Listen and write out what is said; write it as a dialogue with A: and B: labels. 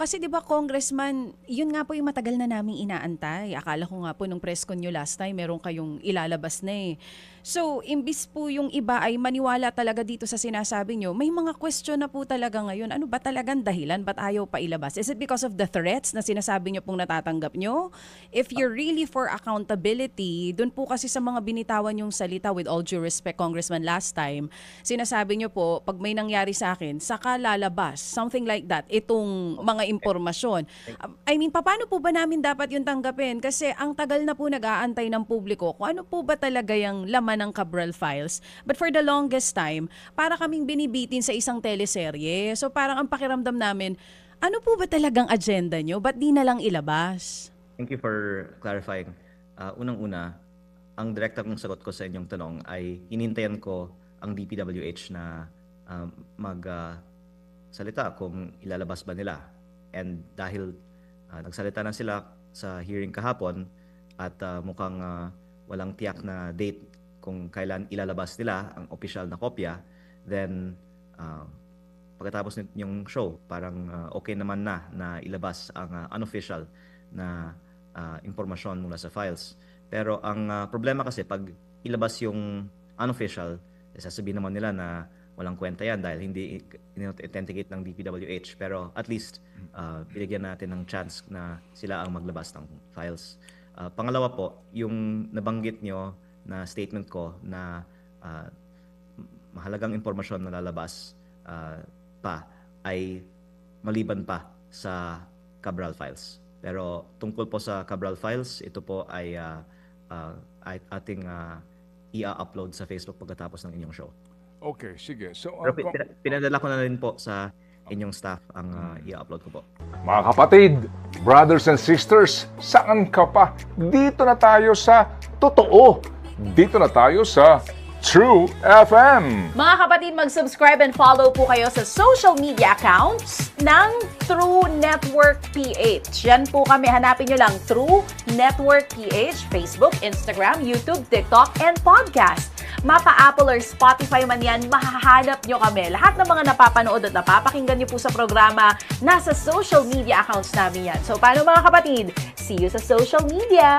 A: kasi 'di ba Congressman, yun nga po yung matagal na naming inaantay. Akala ko nga po nung press con nyo last time, meron kayong ilalabas na eh. So, imbis po yung iba ay maniwala talaga dito sa sinasabi nyo, may mga question na po talaga ngayon. Ano ba talagang dahilan? Ba't ayaw pa ilabas? Is it because of the threats na sinasabi nyo pong natatanggap nyo? If you're really for accountability, dun po kasi sa mga binitawan yung salita, with all due respect, Congressman, last time, sinasabi nyo po, pag may nangyari sa akin, saka lalabas, something like that, itong mga impormasyon. I mean, paano po ba namin dapat yung tanggapin? Kasi ang tagal na po nag-aantay ng publiko kung ano po ba talaga yung laman ng Cabral Files. But for the longest time, para kaming binibitin sa isang teleserye. So parang ang pakiramdam namin, ano po ba talagang agenda nyo? Ba't di na lang ilabas?
B: Thank you for clarifying. Unang-una, ang direkta kong sagot ko sa inyong tanong ay hinintayan ko ang DPWH na magsalita kung ilalabas ba nila. And dahil nagsalita na sila sa hearing kahapon at mukhang walang tiyak na date kung kailan ilalabas nila ang official na kopya, then pagkatapos yung show, parang okay naman na ilabas ang unofficial na impormasyon mula sa files. Pero ang problema kasi pag ilabas yung unofficial, sasabihin naman nila na walang kwenta yan dahil hindi authenticate ng DPWH. Pero at least binigyan natin ng chance na sila ang maglabas ng files. Pangalawa po, yung nabanggit nyo na statement ko na mahalagang impormasyon na lalabas pa ay maliban pa sa Cabral Files. Pero tungkol po sa Cabral Files, ito po ay ating i-upload sa Facebook pagkatapos ng inyong show.
C: Okay, sige. So,
B: Pero pinadala ko na rin po sa inyong staff ang i-upload ko po.
C: mga kapatid, brothers and sisters, saan ka pa? Dito na tayo sa totoo. Dito na tayo sa True FM.
D: Mga kapatid, mag-subscribe and follow po kayo sa social media accounts ng True Network PH. Yan po kami. Hanapin nyo lang True Network PH, Facebook, Instagram, YouTube, TikTok, and podcast. Mapa Apple or Spotify man yan, mahahanap nyo kami. Lahat ng mga napapanood at napapakinggan nyo po sa programa, nasa social media accounts namin yan. So, paano mga kapatid? See you sa social media!